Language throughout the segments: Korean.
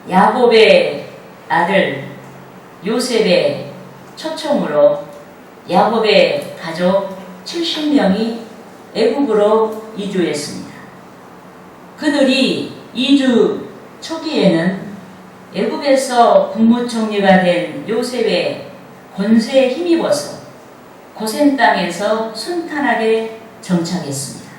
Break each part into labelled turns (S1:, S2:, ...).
S1: 야곱의 아들 요셉의 초청으로 야곱의 가족 70명이 애굽으로 이주했습니다. 그들이 이주 초기에는 애굽에서 국무총리가 된 요셉의 권세에 힘입어서 고센 땅에서 순탄하게 정착했습니다.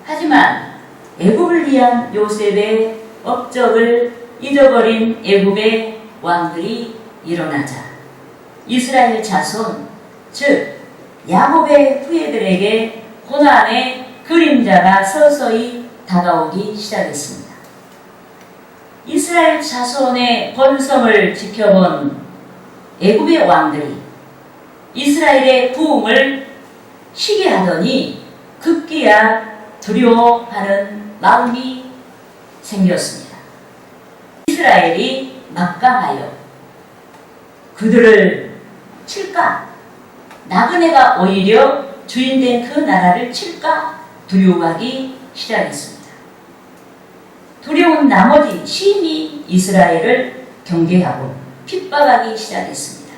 S1: 하지만 애굽을 위한 요셉의 업적을 잊어버린 애굽의 왕들이 일어나자 이스라엘 자손, 즉 야곱의 후예들에게 고난의 그림자가 서서히 다가오기 시작했습니다. 이스라엘 자손의 번성을 지켜본 애굽의 왕들이 이스라엘의 부흥을 시기하더니 급기야 두려워하는 마음이 생겼습니다. 이스라엘이 막강하여 그들을 칠까? 나그네가 오히려 주인된 그 나라를 칠까? 두려워하기 시작했습니다. 두려운 나머지 심히 이스라엘을 경계하고 핍박하기 시작했습니다.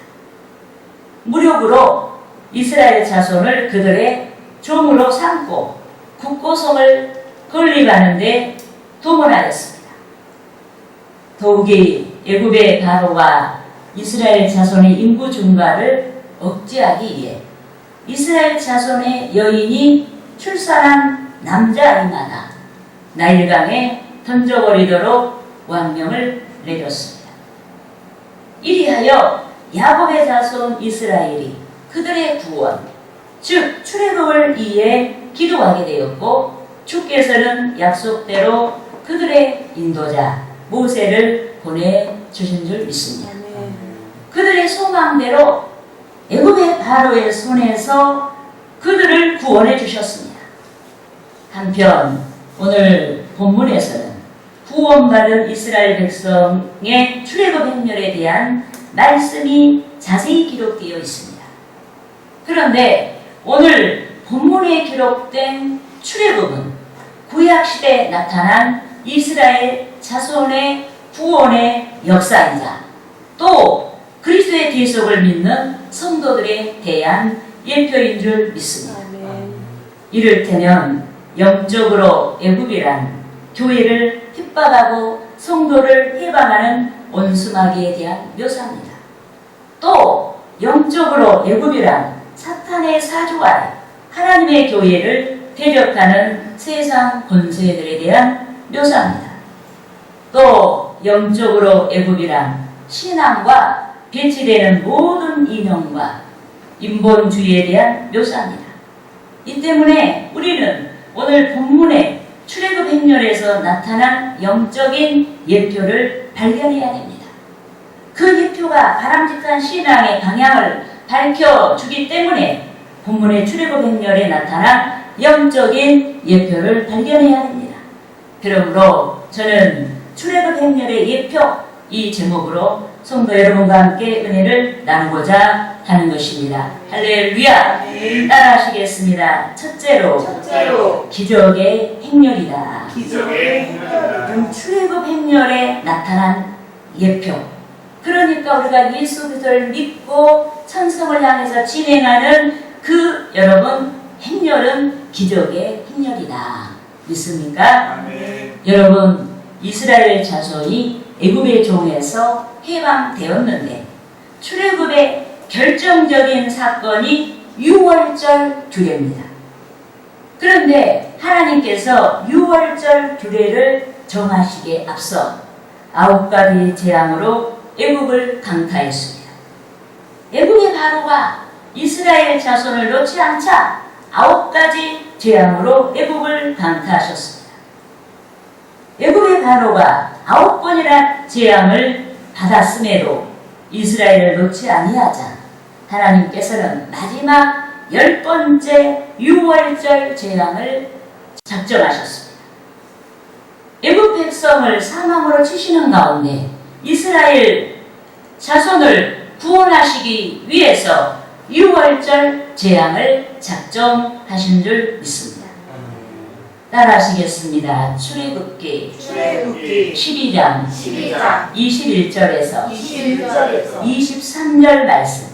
S1: 무력으로 이스라엘 자손을 그들의 종으로 삼고 국고성을 건립하는 데 동원하였습니다. 더욱이 애굽의 바로가 이스라엘 자손의 인구 증가를 억제하기 위해 이스라엘 자손의 여인이 출산한 남자아이마다 나일강에 던져버리도록 왕명을 내렸습니다. 이리하여 야곱의 자손 이스라엘이 그들의 구원, 즉 출애굽을 위해 기도하게 되었고 주께서는 약속대로 그들의 인도자 모세를 보내주신 줄 믿습니다. 그들의 소망대로 애굽의 바로의 손에서 그들을 구원해 주셨습니다. 한편 오늘 본문에서는 구원받은 이스라엘 백성의 출애굽 행렬에 대한 말씀이 자세히 기록되어 있습니다. 그런데 오늘 본문에 기록된 출애굽은 구약시대에 나타난 이스라엘 자손의 구원의 역사이자 또 그리스도의 뒤속을 믿는 성도들에 대한 예표인 줄 믿습니다. 이를테면 영적으로 애굽이란 교회를 핍박하고 성도를 해방하는 원수마귀에 대한 묘사입니다. 또 영적으로 애굽이란 사탄의 사주 아래 하나님의 교회를 대적하는 세상 권세들에 대한 묘사입니다. 또 영적으로 애굽이란 신앙과 배치되는 모든 인형과 인본주의에 대한 묘사입니다. 이 때문에 우리는 오늘 본문의 출애굽 행렬에서 나타난 영적인 예표를 발견해야 됩니다. 그 예표가 바람직한 신앙의 방향을 밝혀주기 때문에 본문의 출애굽 행렬에 나타난 영적인 예표를 발견해야 합니다. 그러므로 저는 출애굽 행렬의 예표 이 제목으로 성도 여러분과 함께 은혜를 나누고자 하는 것입니다. 할렐루야! 따라하시겠습니다. 첫째로 기적의 행렬이다. 출애굽 행렬에 나타난 예표. 그러니까 우리가 예수 그리스도를 믿고 천성을 향해서 진행하는 그 여러분 행렬은 기적의 행렬이다. 믿습니까? 아멘. 여러분 이스라엘 자손이 애굽의 종에서 해방되었는데 출애굽의 결정적인 사건이 유월절 규례입니다. 그런데 하나님께서 유월절 규례를 정하시기에 앞서 9가지 재앙으로 애굽을 강타했습니다. 애굽의 바로가 이스라엘 자손을 놓지 않자 9가지 재앙으로 애굽을 강타하셨습니다. 애굽의 바로가 9번이나 재앙을 받았음에도 이스라엘을 놓지 아니하자 하나님께서는 마지막 10번째 유월절 재앙을 작정하셨습니다. 애굽 백성을 사망으로 치시는 가운데 이스라엘 자손을 구원하시기 위해서 유월절 재앙을 작정하신 줄 믿습니다. 따라하시겠습니다. 출애굽기 12장 21절에서 23절 말씀.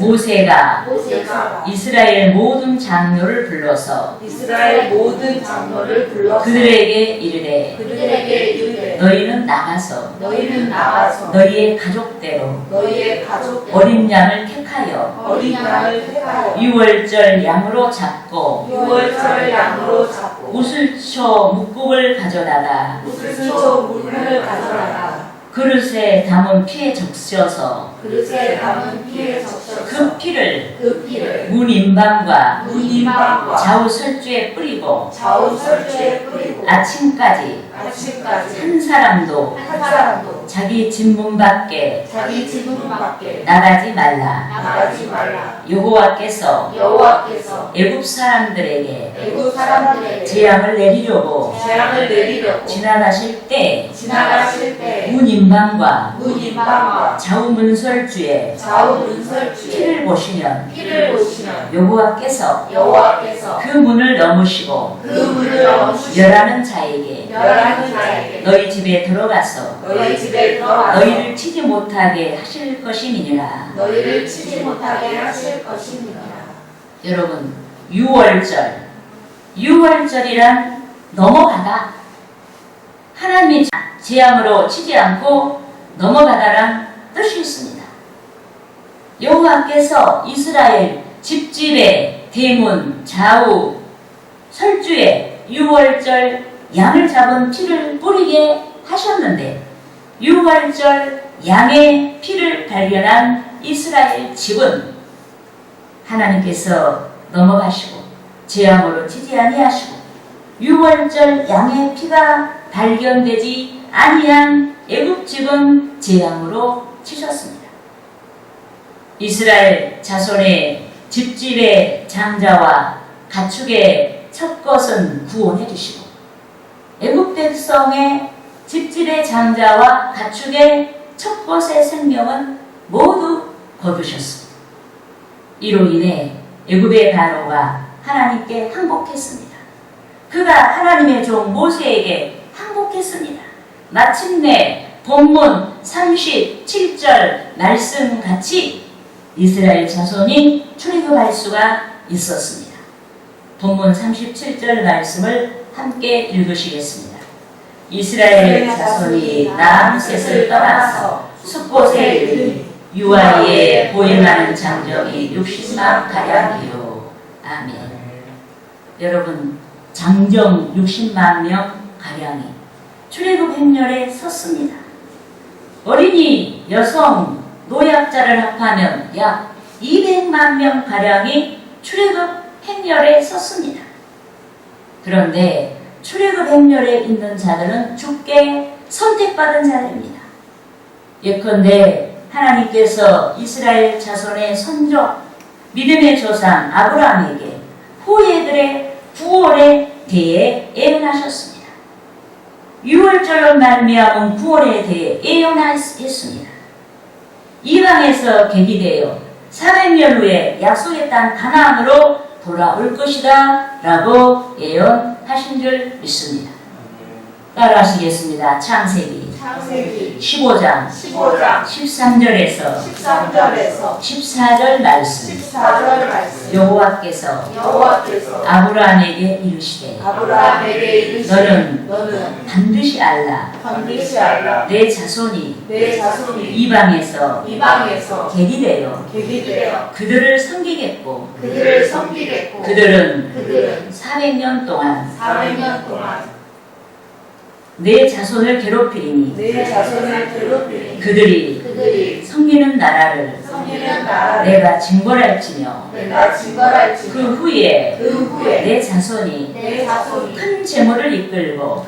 S1: 모세가 이스라엘 모든 장로를 불러서 그들에게 이르되 너희는 나가서 너희의 가족대로 어린 양을 택하여 유월절 양으로 잡고 우슬초 묵국을 가져다가 그릇에 담은 피에 적셔서 그 피를 문 임방과 좌우 설주에 뿌리고 아침까지 한 사람도 자기 집 문 밖에 나가지 말라. 여호와께서 애굽 사람들에게 재앙을 내리려고 지나가실 때 문 임방과 좌우 문설주에 피를 보시면 여호와께서 그 문을 넘으시고 멸하는 자에게 너희 집에 들어가서 너희를 치지 못하게 하실 것이니라. 여러분, 유월절이란 넘어가다. 하나님이 재앙으로 치지 않고 넘어가다란 뜻이 있습니다. 여호와께서 이스라엘 집집의 대문 좌우 설주에 유월절 양을 잡은 피를 뿌리게 하셨는데 유월절 양의 피를 발견한 이스라엘 집은 하나님께서 넘어가시고 재앙으로 치지 아니하시고 유월절 양의 피가 발견되지 아니한 애굽 집은 재앙으로 치셨습니다. 이스라엘 자손의 집집의 장자와 가축의 첫 것은 구원해 주시고 애굽 백성의 집집의 장자와 가축의 첫 것의 생명은 모두 거두셨습니다. 이로 인해 애굽의 바로가 하나님께 항복했습니다. 그가 하나님의 종 모세에게 항복했습니다. 마침내 본문 37절 말씀같이 이스라엘 자손이 출애굽할 수가 있었습니다. 본문 37절 말씀을 함께 읽으시겠습니다. 이스라엘 자손이 라암셋을 떠나서 숫곳에 이르니 유아리에 보행하는 장정이 60만 가량이요. 아멘. 여러분, 장정 60만 명 가량이 출애굽 행렬에 섰습니다. 어린이, 여성, 노약자를 합하면 약 200만 명 가량이 출애굽 행렬에 섰습니다. 그런데 출애굽 행렬에 있는 자들은 주께 선택받은 자들입니다. 예컨대 하나님께서 이스라엘 자손의 선조, 믿음의 조상 아브라함에게 후예들의 구원에 대해 예언하셨습니다. 유월절로 말미암은 구원에 대해 예언했습니다. 이방에서 계기되어 400년 후에 약속의 땅 가나안으로 돌아올 것이다 라고 예언하신 줄 믿습니다. 따라하시겠습니다. 창세기 15장 13절에서 14절 말씀. 여호와께서 아브라함에게 이르시되 너는 반드시 알라. 내 자손이 이방에서 계기되어 그들을 섬기겠고 그들은 400년 동안 내 자손을 괴롭히리니 그들이 섬기는 나라를 내가 징벌할지며 그 후에 내 자손이 큰 재물을 이끌고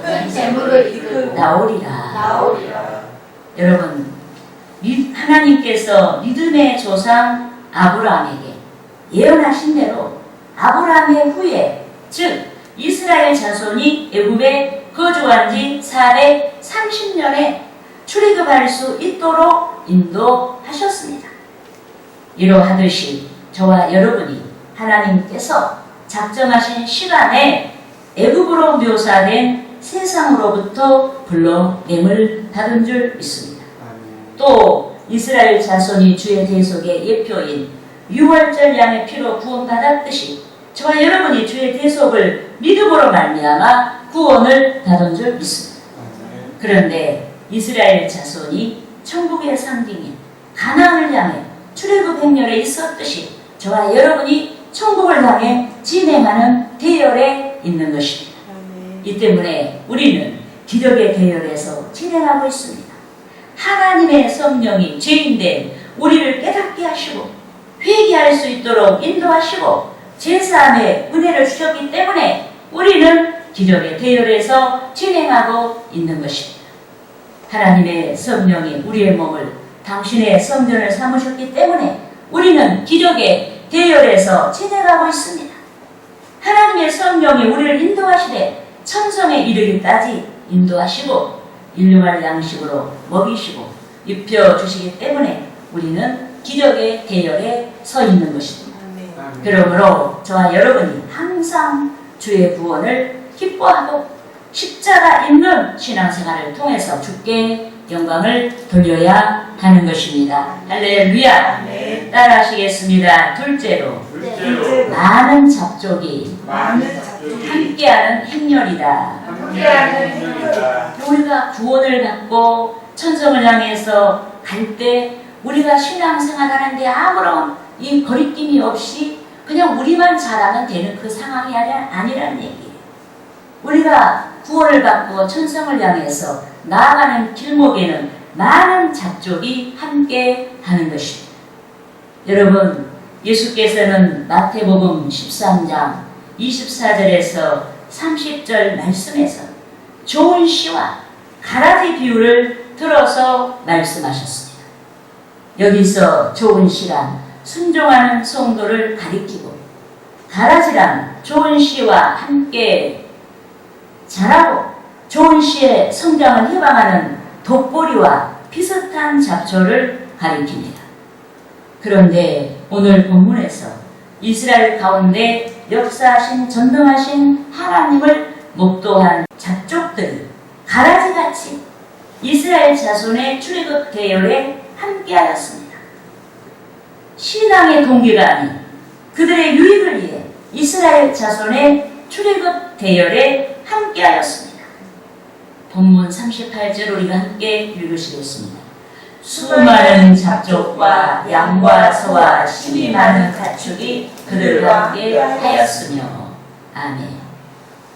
S1: 나오리라. 여러분, 하나님께서 믿음의 조상 아브라함에게 예언하신 대로 아브라함의 후에, 즉 이스라엘 자손이 애굽에 거주한 지 430년에 출애굽할 수 있도록 인도하셨습니다. 이러하듯이 저와 여러분이 하나님께서 작정하신 시간에 애굽으로 묘사된 세상으로부터 불러냄을 받은 줄 믿습니다. 또 이스라엘 자손이 주의 대속의 예표인 유월절 양의 피로 구원받았듯이 저와 여러분이 주의 대속을 믿음으로 말미암아 구원을 받은 줄 믿습니다. 그런데 이스라엘 자손이 천국의 상징인 가나안을 향해 출애굽 행렬에 있었듯이 저와 여러분이 천국을 향해 진행하는 대열에 있는 것입니다. 이 때문에 우리는 기적의 대열에서 진행하고 있습니다. 하나님의 성령이 죄인된 우리를 깨닫게 하시고 회개할 수 있도록 인도하시고 제사함의 은혜를 주셨기 때문에 우리는 기적의 대열에서 진행하고 있는 것입니다. 하나님의 성령이 우리의 몸을 당신의 성전을 삼으셨기 때문에 우리는 기적의 대열에서 진행하고 있습니다. 하나님의 성령이 우리를 인도하시되 천성에 이르기까지 인도하시고 일용할 양식으로 먹이시고 입혀주시기 때문에 우리는 기적의 대열에 서 있는 것입니다. 그러므로 저와 여러분이 항상 주의 구원을 기뻐하고 십자가 있는 신앙생활을 통해서 주께 영광을 돌려야 하는 것입니다. 할렐루야. 따라하시겠습니다. 둘째로 많은 잡족이 함께하는 행렬이다. 우리가 구원을 받고 천성을 향해서 갈 때 우리가 신앙생활하는데 아무런 이 거리낌이 없이 그냥 우리만 잘하면 되는 그 상황이 아니라는 얘기예요. 우리가 구원을 받고 천성을 향해서 나아가는 길목에는 많은 잡족이 함께 하는 것입니다. 여러분, 예수께서는 마태복음 13장 24절에서 30절 말씀에서 좋은 씨와 가라지 비유를 들어서 말씀하셨습니다. 여기서 좋은 씨란 순종하는 성도를 가리키고 가라지란 좋은 씨와 함께 자라고 좋은 씨의 성장을 희망하는 독보리와 비슷한 잡초를 가리킵니다. 그런데 오늘 본문에서 이스라엘 가운데 역사하신 전능하신 하나님을 목도한 잡족들이 가라지같이 이스라엘 자손의 출애굽 대열에 함께하였습니다. 신앙의 동기가 아닌 그들의 유익을 위해 이스라엘 자손의 출애굽 대열에 함께하였습니다. 본문 38절 우리가 함께 읽으시겠습니다. 수많은 잡족과 양과 소와 심이 많은 가축이 그들과 함께 하였으며. 아멘.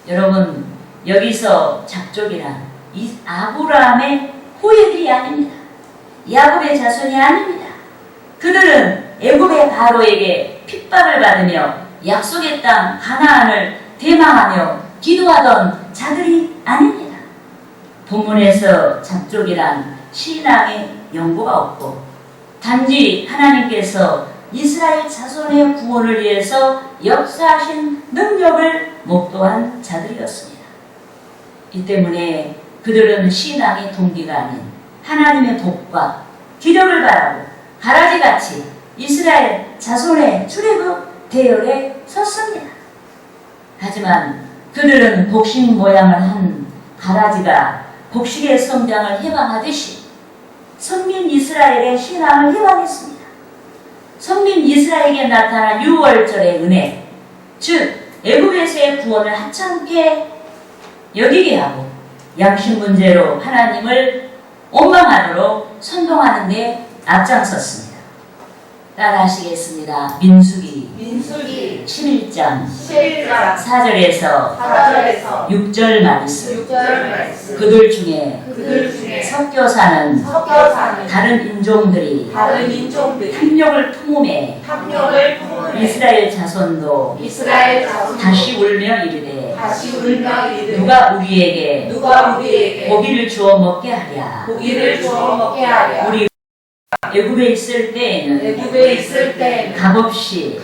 S1: 여러분, 여기서 잡족이란 이 아브라함의 후예들이 아닙니다. 야곱의 자손이 아닙니다. 그들은 애굽의 바로에게 핍박을 받으며 약속의 땅 가나안을 대망하며 기도하던 자들이 아닙니다. 본문에서 잡족이란 신앙의 연고가 없고 단지 하나님께서 이스라엘 자손의 구원을 위해서 역사하신 능력을 목도한 자들이었습니다. 이 때문에 그들은 신앙의 동기가 아닌 하나님의 복과 기력을 바라고 가라지같이 이스라엘 자손의 출애굽 대열에 섰습니다. 하지만 그들은 곡식 모양을 한 가라지가 곡식의 성장을 희망하듯이 선민 이스라엘의 신앙을 희망했습니다. 선민 이스라엘에게 나타난 유월절의 은혜, 즉 애굽에서의 구원을 하찮게 여기게 하고 양식 문제로 하나님을 원망하도록 선동하는 데 앞장섰습니다. 따라하시겠습니다. 민수기 11장 4절에서 6절 말씀. 그들 중에 섞여 사는 다른 인종들이 탐욕을 품음에 이스라엘 자손도 다시 울며 이르되 누가 우리에게 고기를 주어 먹게 하랴. 우리 애굽에 있을 때에는 값없이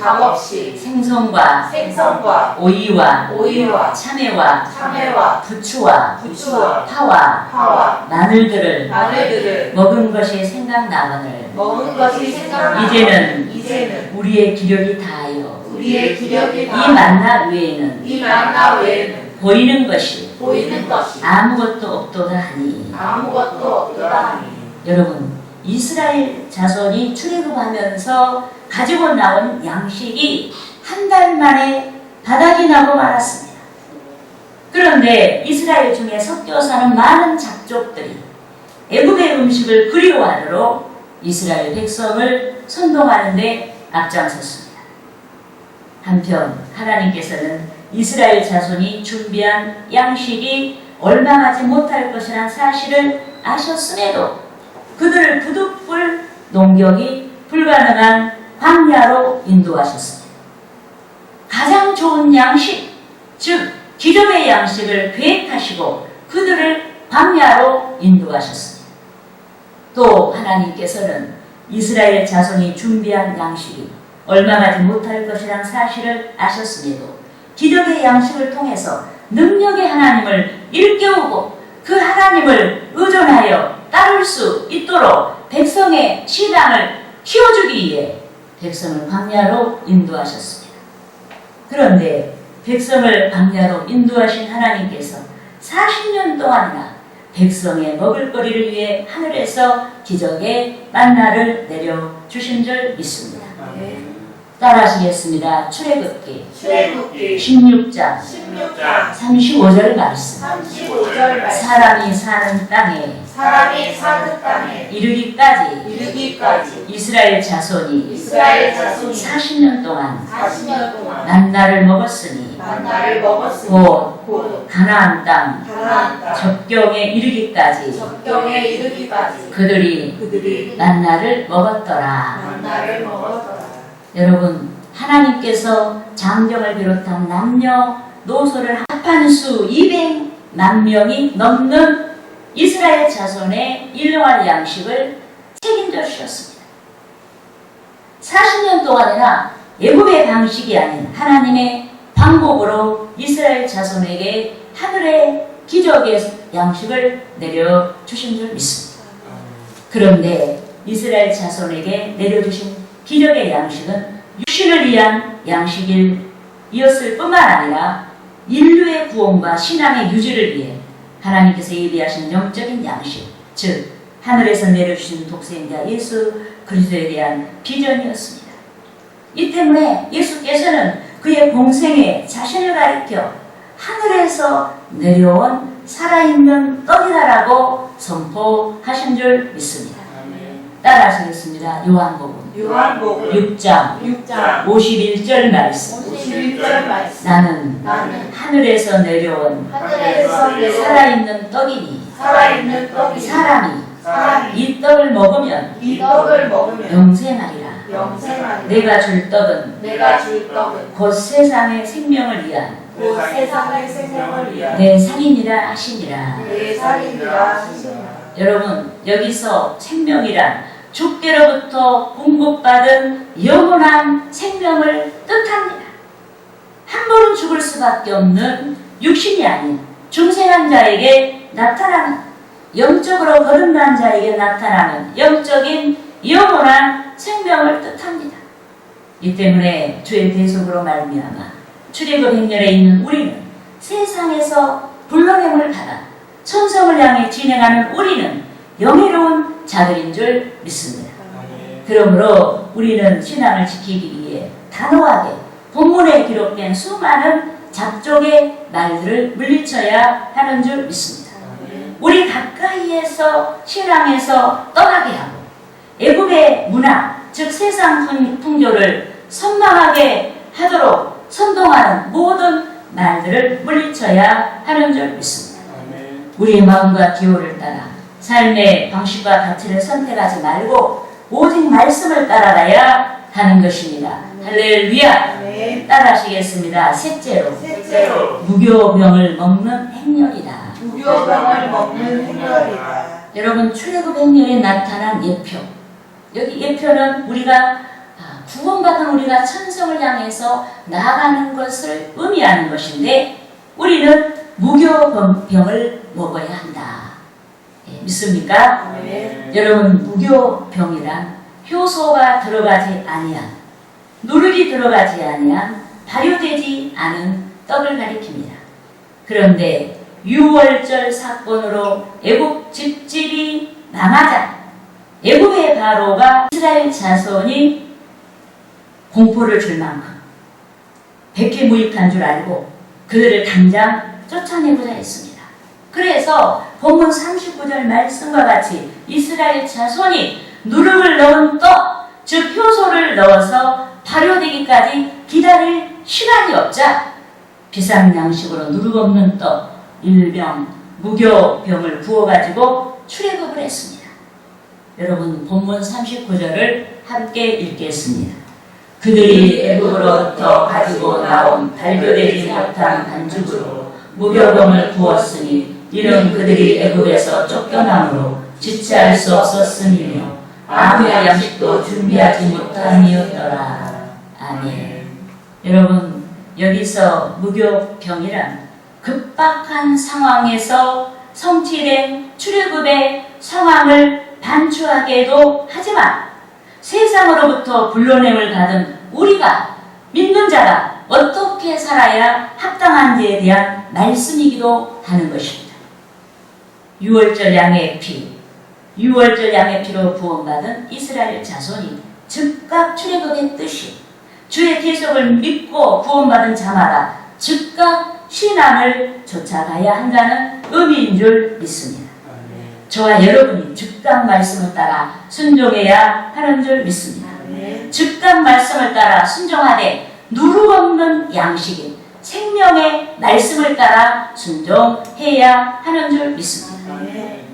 S1: 생선과 오이와 참외와 부추와 파와 마늘들을 먹은 것이 생각나거늘 이제는 우리의 기력이 다하여 이 만나 외에는 보이는 것이
S2: 보이는 것이
S1: 아무것도 없도다 하니.
S2: 아무것도 없도다 하니.
S1: 여러분, 이스라엘 자손이 출애굽하면서 가지고 나온 양식이 한 달 만에 바닥이 나고 말았습니다. 그런데 이스라엘 중에 섞여 사는 많은 작족들이 애굽의 음식을 그리워하도록 이스라엘 백성을 선동하는 데 앞장섰습니다. 한편 하나님께서는 이스라엘 자손이 준비한 양식이 얼마나지 못할 것이란 사실을 아셨음에도 그들을 부득불 농경이 불가능한 광야로 인도하셨습니다. 가장 좋은 양식, 즉 기름의 양식을 계획하시고 그들을 광야로 인도하셨습니다. 또 하나님께서는 이스라엘 자손이 준비한 양식이 얼마나지 못할 것이란 사실을 아셨음에도 기름의 양식을 통해서 능력의 하나님을 일깨우고 그 하나님을 의존하여 따를 수 있도록 백성의 신앙을 키워주기 위해 백성을 광야로 인도하셨습니다. 그런데 백성을 광야로 인도하신 하나님께서 40년 동안이나 백성의 먹을거리를 위해 하늘에서 기적의 만나를 내려주신 줄 믿습니다. 따라하시겠습니다. 출애굽기 16장 35절 말씀. 사람이 사는 땅에 이르기까지 이스라엘 자손이 40년 동안 만나를 먹었으니 곧 가나안 땅 접경에 이르기까지 그들이 만나를 먹었더라. 여러분, 하나님께서 장정을 비롯한 남녀노소를 합한 수 200만 명이 넘는 이스라엘 자손의 일용할 양식을 책임져 주셨습니다. 40년 동안이나 애굽의 방식이 아닌 하나님의 방법으로 이스라엘 자손에게 하늘의 기적의 양식을 내려주신 줄 믿습니다. 그런데 이스라엘 자손에게 내려주신 기적의 양식은 육신을 위한 양식이었을 뿐만 아니라 인류의 구원과 신앙의 유지를 위해 하나님께서 예비하신 영적인 양식, 즉 하늘에서 내려주신 독생자 예수 그리스도에 대한 비전이었습니다. 이 때문에 예수께서는 그의 공생에 자신을 가리켜 하늘에서 내려온 살아있는 떡이다라고 선포하신 줄 믿습니다. 따라하시겠습니다. 요한복음 6장 51절 말씀. 나는 하늘에서 내려온 살아있는 떡이니 사람이 이 떡을 먹으면 영생하리라. 내가 줄 떡은 곧 세상의 생명을 위한 내 살이니라 하시니라. 여러분, 여기서 생명이란 주께로부터 공급받은 영원한 생명을 뜻합니다. 한 번은 죽을 수밖에 없는 육신이 아닌 중생한 자에게 나타나는, 영적으로 거듭난 자에게 나타나는 영적인 영원한 생명을 뜻합니다. 이 때문에 주의 대속으로 말미암아 출애굽 행렬에 있는 우리는 세상에서 불러냄을 받아 천성을 향해 진행하는 우리는 영예로운 자들인 줄 믿습니다. 그러므로 우리는 신앙을 지키기 위해 단호하게 본문에 기록된 수많은 잡족의 말들을 물리쳐야 하는 줄 믿습니다. 우리 가까이에서 신앙에서 떠나게 하고 애굽의 문화, 즉 세상 풍조를 선망하게 하도록 선동하는 모든 말들을 물리쳐야 하는 줄 믿습니다. 우리의 마음과 기호를 따라 삶의 방식과 가치를 선택하지 말고 오직 말씀을 따라가야 하는 것입니다. 할렐루야. 따라하시겠습니다. 셋째로 무교병을 먹는 행렬이다. 여러분, 출애굽 행렬에 나타난 예표, 여기 예표는 우리가 구원받은 우리가 천성을 향해서 나아가는 것을 의미하는 것인데 우리는 무교병을 먹어야 한다. 믿습니까? 여러분, 무교병이란 효소가 들어가지 아니한, 누룩이 들어가지 아니한 발효되지 않은 떡을 가리킵니다. 그런데 6월절 사건으로 애굽 집집이 망하자 애굽의 바로가 이스라엘 자손이 공포를 줄 만큼 백해무익한 줄 알고 그들을 당장 쫓아내고자 했습니다. 그래서 본문 39절 말씀과 같이 이스라엘 자손이 누룩을 넣은 떡, 즉 효소를 넣어서 발효되기까지 기다릴 시간이 없자 비상양식으로 누룩 없는 떡 1병, 무교병을 부어가지고 출애굽을 했습니다. 여러분 본문 39절을 함께 읽겠습니다. 그들이 애굽으로부터 가지고 나온 발효되지 못한 반죽으로 무교병을 부었으니 이는 그들이 애굽에서 쫓겨남으로 지체할 수 없었음이며 아무 양식도 준비하지 못함이었더라. 아멘. 여러분 여기서 무교병이란 급박한 상황에서 성취된 출애굽의 상황을 반추하게도 하지만 세상으로부터 불러냄을 받은 우리가 믿는 자가 어떻게 살아야 합당한지에 대한 말씀이기도 하는 것입니다. 6월절 양의 피, 6월절 양의 피로 구원받은 이스라엘 자손이 즉각 출애굽했듯이 주의 계속을 믿고 구원받은 자마다 즉각 신앙을 쫓아가야 한다는 의미인 줄 믿습니다. 저와 여러분이 즉각 말씀을 따라 순종해야 하는 줄 믿습니다. 즉각 말씀을 따라 순종하되 누룩 없는 양식인 생명의 말씀을 따라 순종해야 하는 줄 믿습니다.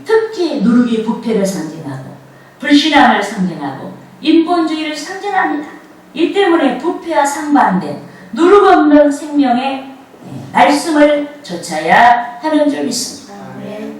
S1: 특히 누룩이 부패를 상징하고 불신앙을 상징하고 인본주의를 상징합니다. 이 때문에 부패와 상반된 누룩 없는 생명의 말씀을 좇아야 하는 줄 믿습니다.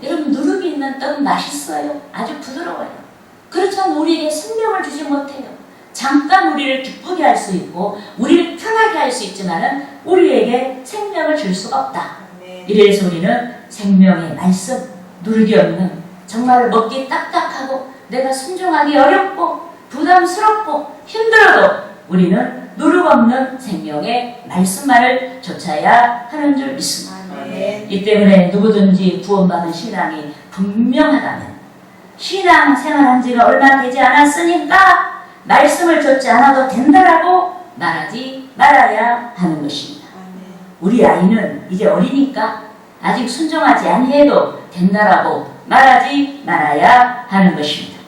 S1: 여러분 누룩이 있는 떡은 맛있어요. 아주 부드러워요. 그렇지만 우리에게 생명을 주지 못해요. 잠깐 우리를 기쁘게 할 수 있고 우리를 편하게 할 수 있지만 우리에게 생명을 줄 수가 없다. 이래서 우리는 생명의 말씀, 누룩이 없는 정말 먹기 딱딱하고 내가 순종하기 어렵고 부담스럽고 힘들어도 우리는 누룩 없는 생명의 말씀만을 좇아야 하는 줄 믿습니다. 이 때문에 누구든지 구원받은 신앙이 분명하다면 신앙 생활한 지가 얼마 되지 않았으니까 말씀을 좇지 않아도 된다라고 말하지 말아야 하는 것입니다. 우리 아이는 이제 어리니까 아직 순종하지 아니해도 된다라고 말하지 말아야 하는 것입니다.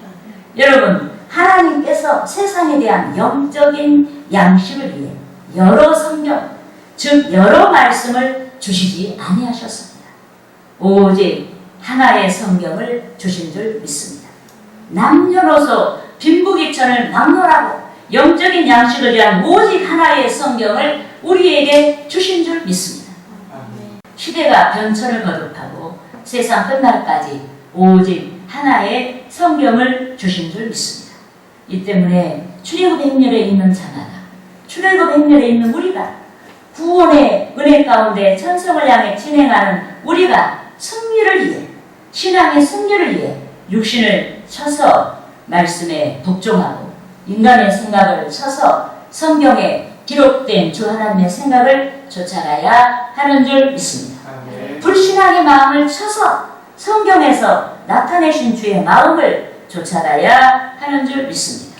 S1: 여러분 하나님께서 세상에 대한 영적인 양식을 위해 여러 성경, 즉 여러 말씀을 주시지 아니하셨습니다. 오직 하나의 성경을 주신 줄 믿습니다. 남녀노소 빈부귀천을 막론하고 영적인 양식을 위한 오직 하나의 성경을 우리에게 주신 줄 믿습니다. 시대가 변천을 거듭하고 세상 끝날까지 오직 하나의 성경을 주신 줄 믿습니다. 이 때문에 출애굽 행렬에 있는 자마다 출애굽 행렬에 있는 우리가 구원의 은혜 가운데 천성을 향해 진행하는 우리가 승리를 위해 신앙의 승리를 위해 육신을 쳐서 말씀에 복종하고 인간의 생각을 쳐서 성경에 기록된 주 하나님의 생각을 쫓아가야 하는 줄 믿습니다. 불신앙의 마음을 쳐서 성경에서 나타내신 주의 마음을 쫓아가야 하는 줄 믿습니다.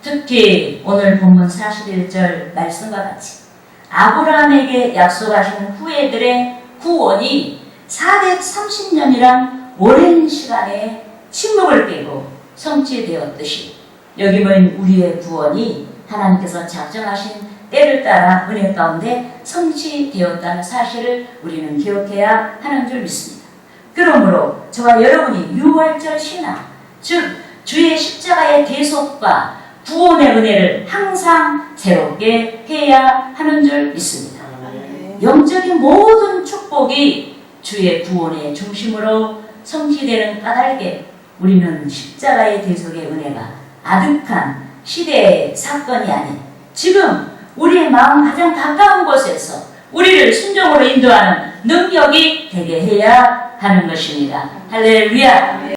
S1: 특히 오늘 본문 41절 말씀과 같이 아브라함에게 약속하신 후예들의 구원이 430년이란 오랜 시간의 침묵을 깨고 성취되었듯이 여기 모인 우리의 구원이 하나님께서 작정하신 때를 따라 은혜 가운데 성취되었다는 사실을 우리는 기억해야 하는 줄 믿습니다. 그러므로 저와 여러분이 6월절 신앙, 즉 주의 십자가의 대속과 구원의 은혜를 항상 새롭게 해야 하는 줄 믿습니다. 영적인 모든 축복이 주의 구원의 중심으로 성취되는 까닭에 우리는 십자가의 대속의 은혜가 아득한 시대의 사건이 아닌 지금 우리의 마음 가장 가까운 곳에서 우리를 순종으로 인도하는 능력이 되게 해야 하는 것입니다. 할렐루야.